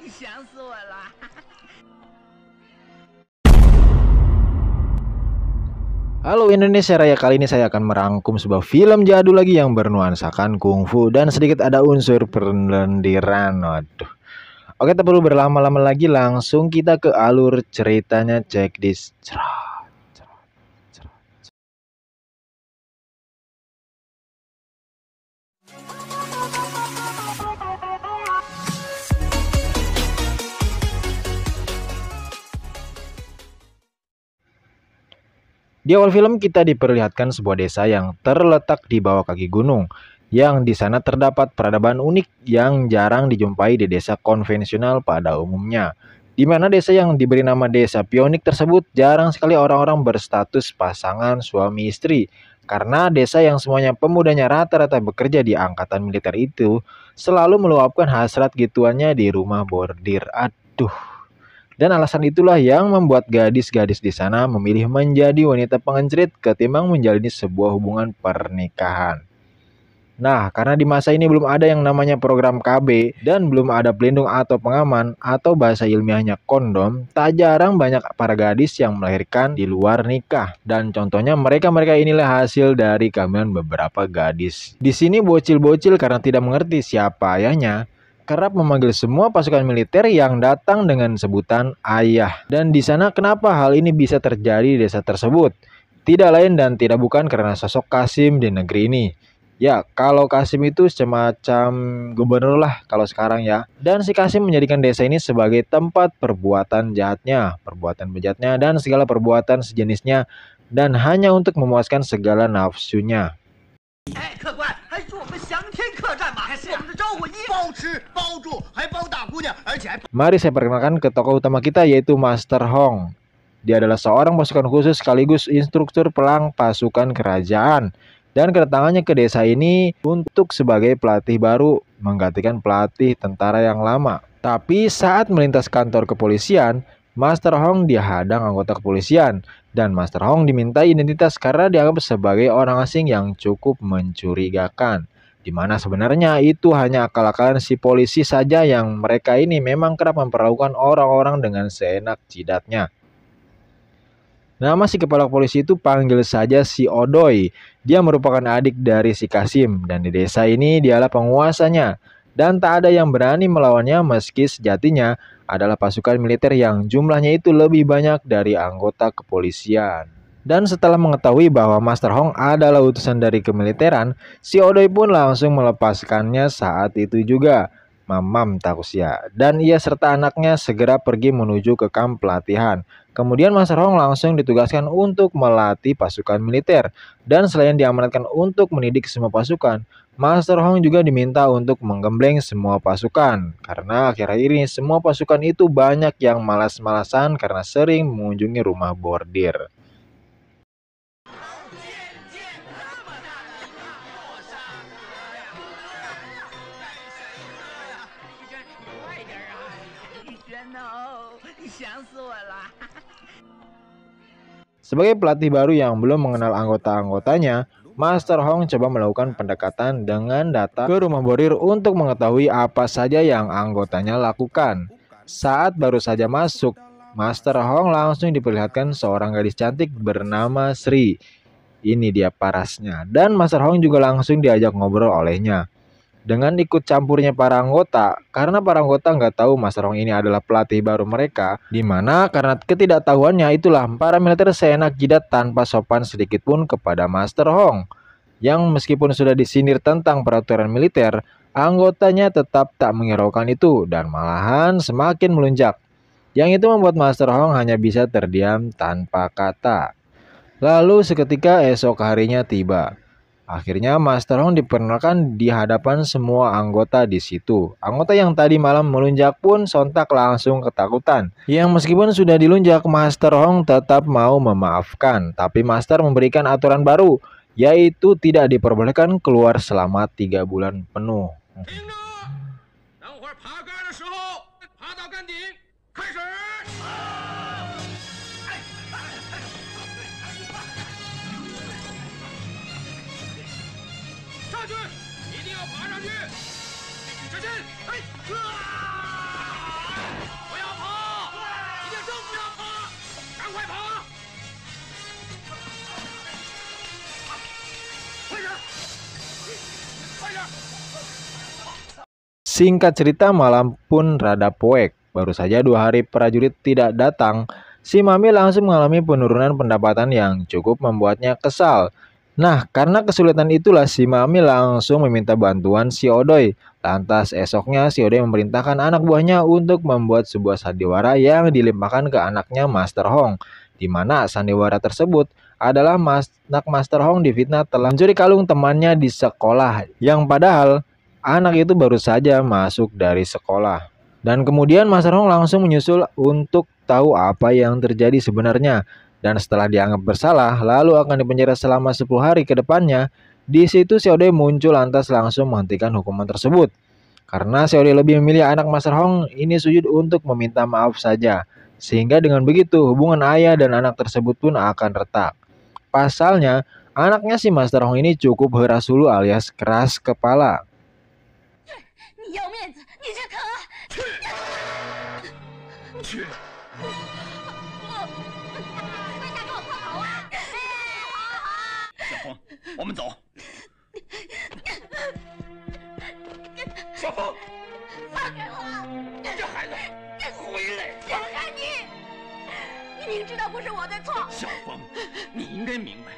想死我了。Halo Indonesia Raya, kali ini saya akan merangkum sebuah film jadul lagi yang bernuansakan kungfu dan sedikit ada unsur perlendiran. Waduh. Oke, tak perlu berlama-lama lagi, langsung kita ke alur ceritanya. Check this. Di awal film kita diperlihatkan sebuah desa yang terletak di bawah kaki gunung, yang di sana terdapat peradaban unik yang jarang dijumpai di desa konvensional pada umumnya. Di mana desa yang diberi nama Desa Pionik tersebut jarang sekali orang-orang berstatus pasangan suami istri. Karena desa yang semuanya pemudanya rata-rata bekerja di angkatan militer itu selalu meluapkan hasrat gituannya di rumah bordir. Aduh. Dan alasan itulah yang membuat gadis-gadis di sana memilih menjadi wanita pengencrit ketimbang menjalani sebuah hubungan pernikahan. Nah, karena di masa ini belum ada yang namanya program KB dan belum ada pelindung atau pengaman atau bahasa ilmiahnya kondom, tak jarang banyak para gadis yang melahirkan di luar nikah. Dan contohnya mereka-mereka inilah hasil dari kehamilan beberapa gadis. Di sini bocil-bocil karena tidak mengerti siapa ayahnya, kerap memanggil semua pasukan militer yang datang dengan sebutan ayah. Dan di sana kenapa hal ini bisa terjadi di desa tersebut? Tidak lain dan tidak bukan karena sosok Kasim di negeri ini. Ya, kalau Kasim itu semacam gubernur lah kalau sekarang ya. Dan si Kasim menjadikan desa ini sebagai tempat perbuatan jahatnya, perbuatan bejatnya, dan segala perbuatan sejenisnya. Dan hanya untuk memuaskan segala nafsunya. 哎，客官，还是我们翔天客栈吧？我们的招呼一包吃包住，还包大姑娘，而且还 Mari saya perkenalkan ke tokoh utama kita, yaitu Master Hong. Dia adalah seorang pasukan khusus sekaligus instruktur perang pasukan kerajaan. Dan kedatangannya ke desa ini untuk sebagai pelatih baru, menggantikan pelatih tentara yang lama. Tapi saat melintas kantor kepolisian, Master Hong dihadang anggota kepolisian. Dan Master Hong diminta identitas karena dianggap sebagai orang asing yang cukup mencurigakan. Di mana sebenarnya itu hanya akal-akalan si polisi saja yang mereka ini memang kerap memperlakukan orang-orang dengan seenak jidatnya. Nama si kepala polisi itu panggil saja si Odoy. Dia merupakan adik dari si Kasim dan di desa ini dialah penguasanya. Dan tak ada yang berani melawannya meski sejatinya adalah pasukan militer yang jumlahnya itu lebih banyak dari anggota kepolisian. Dan setelah mengetahui bahwa Master Hong adalah utusan dari kemiliteran, si Odoy pun langsung melepaskannya saat itu juga. Mamam Takusia. Dan ia serta anaknya segera pergi menuju ke kamp pelatihan. Kemudian Master Hong langsung ditugaskan untuk melatih pasukan militer. Dan selain diamanatkan untuk mendidik semua pasukan, Master Hong juga diminta untuk menggembleng semua pasukan. Karena akhir-akhir ini semua pasukan itu banyak yang malas-malasan karena sering mengunjungi rumah bordir. Sebagai pelatih baru yang belum mengenal anggota-anggotanya, Master Hong coba melakukan pendekatan dengan datang ke rumah bordir untuk mengetahui apa saja yang anggotanya lakukan. Saat baru saja masuk, Master Hong langsung diperlihatkan seorang gadis cantik bernama Sri. Ini dia parasnya. Dan Master Hong juga langsung diajak ngobrol olehnya. Dengan ikut campurnya para anggota, karena para anggota nggak tahu Master Hong ini adalah pelatih baru mereka, di mana karena ketidaktahuannya itulah para militer seenak jidat tanpa sopan sedikit pun kepada Master Hong. Yang meskipun sudah disindir tentang peraturan militer, anggotanya tetap tak menghiraukan itu dan malahan semakin melunjak. Yang itu membuat Master Hong hanya bisa terdiam tanpa kata. Lalu seketika esok harinya tiba. Akhirnya Master Hong diperkenalkan di hadapan semua anggota di situ. Anggota yang tadi malam melunjak pun sontak langsung ketakutan. Yang meskipun sudah dilunjak, Master Hong tetap mau memaafkan. Tapi Master memberikan aturan baru, yaitu tidak diperbolehkan keluar selama 3 bulan penuh. Singkat cerita, malam pun rada poek. Baru saja 2 hari prajurit tidak datang, si Mami langsung mengalami penurunan pendapatan yang cukup membuatnya kesal. Nah, karena kesulitan itulah si Mami langsung meminta bantuan si Odoy. Lantas esoknya si Odoy memerintahkan anak buahnya untuk membuat sebuah sandiwara yang dilimpahkan ke anaknya Master Hong, di mana sandiwara tersebut adalah anak Master Hong difitnah telah mencuri kalung temannya di sekolah, yang padahal anak itu baru saja masuk dari sekolah. Dan kemudian Master Hong langsung menyusul untuk tahu apa yang terjadi sebenarnya. Dan setelah dianggap bersalah, lalu akan dipenjara selama 10 hari ke depannya. Di situ Xiaodai muncul lantas langsung menghentikan hukuman tersebut. Karena Xiaodai lebih memilih anak Master Hong ini sujud untuk meminta maaf saja. Sehingga dengan begitu hubungan ayah dan anak tersebut pun akan retak. Pasalnya, anaknya si Master Hong ini cukup herasulu alias keras kepala. 你要面子，你去啃啊！去！回家给我快跑啊！小风，我们走。小风，放开我！这孩子，回来！放开你！你明知道不是我的错，小风，你应该明白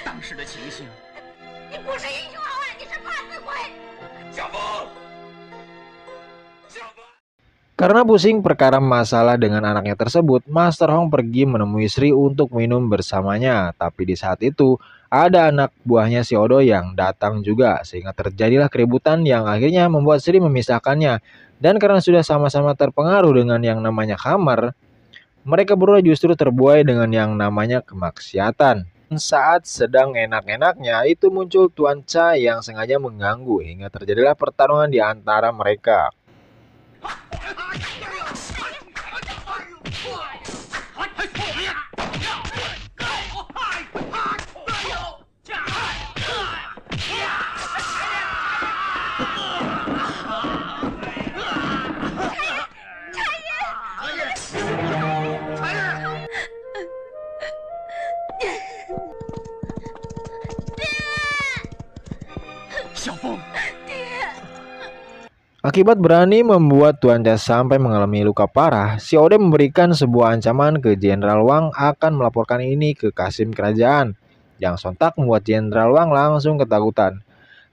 当时的情形。你不是英雄好汉，你是怕死鬼！小风。 Karena pusing perkara masalah dengan anaknya tersebut, Master Hong pergi menemui Sri untuk minum bersamanya. Tapi di saat itu, ada anak buahnya si Odo yang datang juga, sehingga terjadilah keributan yang akhirnya membuat Sri memisahkannya. Dan karena sudah sama-sama terpengaruh dengan yang namanya khamar, mereka berdua justru terbuai dengan yang namanya kemaksiatan. Saat sedang enak-enaknya, itu muncul Tuan Cha yang sengaja mengganggu, hingga terjadilah pertarungan di antara mereka. Akibat berani membuat Tuan Cha sampai mengalami luka parah, si Oden memberikan sebuah ancaman ke Jenderal Wang akan melaporkan ini ke Kasim kerajaan, yang sontak membuat Jenderal Wang langsung ketakutan.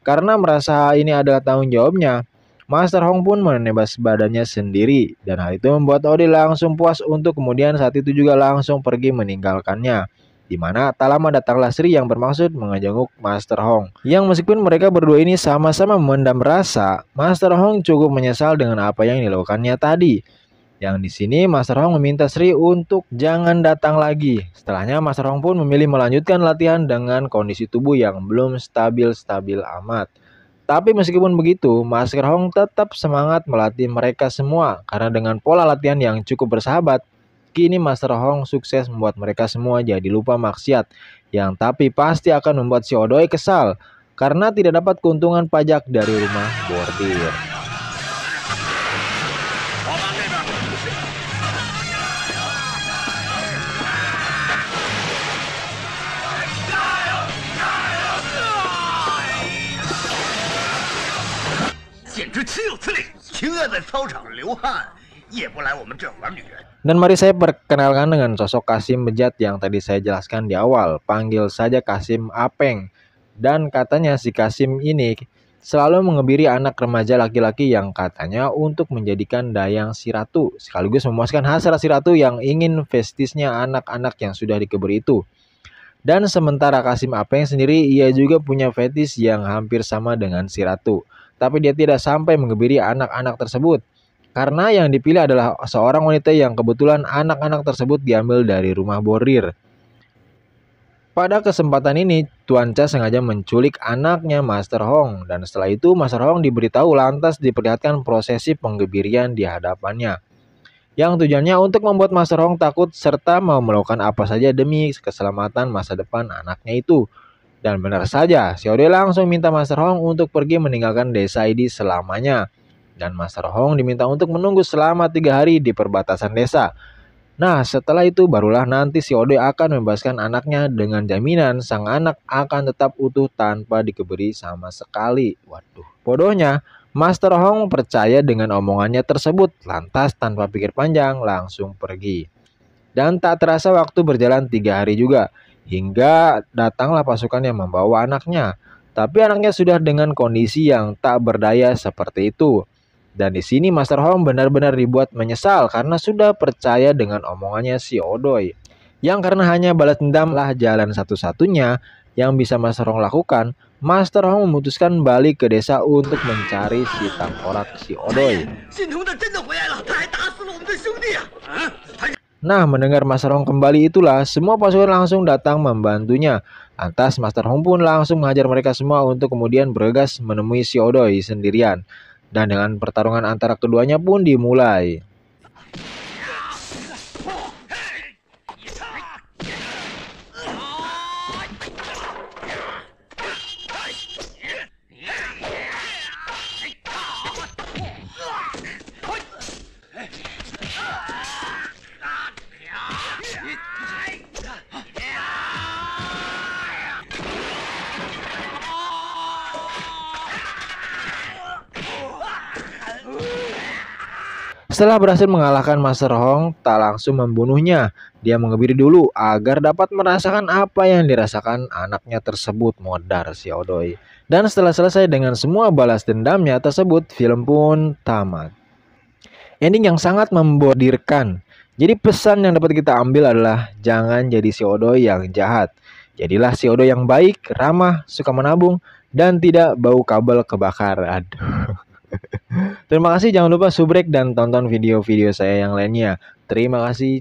Karena merasa ini adalah tanggung jawabnya, Master Hong pun menebas badannya sendiri, dan hal itu membuat Oden langsung puas untuk kemudian saat itu juga langsung pergi meninggalkannya. Di mana tak lama datanglah Sri yang bermaksud mengejenguk Master Hong. Yang meskipun mereka berdua ini sama-sama memendam rasa, Master Hong cukup menyesal dengan apa yang dilakukannya tadi. Yang di sini Master Hong meminta Sri untuk jangan datang lagi. Setelahnya Master Hong pun memilih melanjutkan latihan dengan kondisi tubuh yang belum stabil-stabil amat. Tapi meskipun begitu, Master Hong tetap semangat melatih mereka semua karena dengan pola latihan yang cukup bersahabat, kini Master Hong sukses membuat mereka semua jadi lupa maksiat, yang tapi pasti akan membuat si Odoy kesal karena tidak dapat keuntungan pajak dari rumah bordir. Dan mari saya perkenalkan dengan sosok Kasim bejat yang tadi saya jelaskan di awal. Panggil saja Kasim Apeng. Dan katanya si Kasim ini selalu mengebiri anak remaja laki-laki yang katanya untuk menjadikan dayang si ratu, sekaligus memuaskan hasrat si ratu yang ingin festisnya anak-anak yang sudah dikebiri itu. Dan sementara Kasim Apeng sendiri, ia juga punya fetis yang hampir sama dengan si ratu. Tapi dia tidak sampai mengebiri anak-anak tersebut. Karena yang dipilih adalah seorang wanita yang kebetulan anak-anak tersebut diambil dari rumah bordir. Pada kesempatan ini, Tuan Cha sengaja menculik anaknya Master Hong. Dan setelah itu Master Hong diberitahu lantas diperlihatkan prosesi penggebirian di hadapannya. Yang tujuannya untuk membuat Master Hong takut serta mau melakukan apa saja demi keselamatan masa depan anaknya itu. Dan benar saja, Xiaodai langsung minta Master Hong untuk pergi meninggalkan desa ini selamanya. Dan Master Hong diminta untuk menunggu selama 3 hari di perbatasan desa. Nah, setelah itu barulah nanti si Odoy akan membebaskan anaknya dengan jaminan sang anak akan tetap utuh tanpa dikebiri sama sekali. Waduh, bodohnya, Master Hong percaya dengan omongannya tersebut, lantas tanpa pikir panjang langsung pergi. Dan tak terasa waktu berjalan 3 hari juga, hingga datanglah pasukan yang membawa anaknya. Tapi anaknya sudah dengan kondisi yang tak berdaya seperti itu. Dan di sini Master Hong benar-benar dibuat menyesal karena sudah percaya dengan omongannya si Odoy. Yang karena hanya balas dendamlah jalan satu-satunya yang bisa Master Hong lakukan, Master Hong memutuskan balik ke desa untuk mencari si tengkorak si Odoy. Nah, mendengar Master Hong kembali itulah semua pasukan langsung datang membantunya. Lantas Master Hong pun langsung menghajar mereka semua untuk kemudian bergegas menemui si Odoy sendirian. Dan dengan pertarungan antara keduanya pun dimulai. Setelah berhasil mengalahkan Master Hong, tak langsung membunuhnya. Dia mengebiri dulu agar dapat merasakan apa yang dirasakan anaknya tersebut, modar si Odoy. Dan setelah selesai dengan semua balas dendamnya tersebut, film pun tamat. Ending yang sangat membodirkan. Jadi pesan yang dapat kita ambil adalah jangan jadi si Odoy yang jahat. Jadilah si Odoy yang baik, ramah, suka menabung, dan tidak bau kabel kebakar. Aduh. Terima kasih, jangan lupa subrek dan tonton video-video saya yang lainnya. Terima kasih.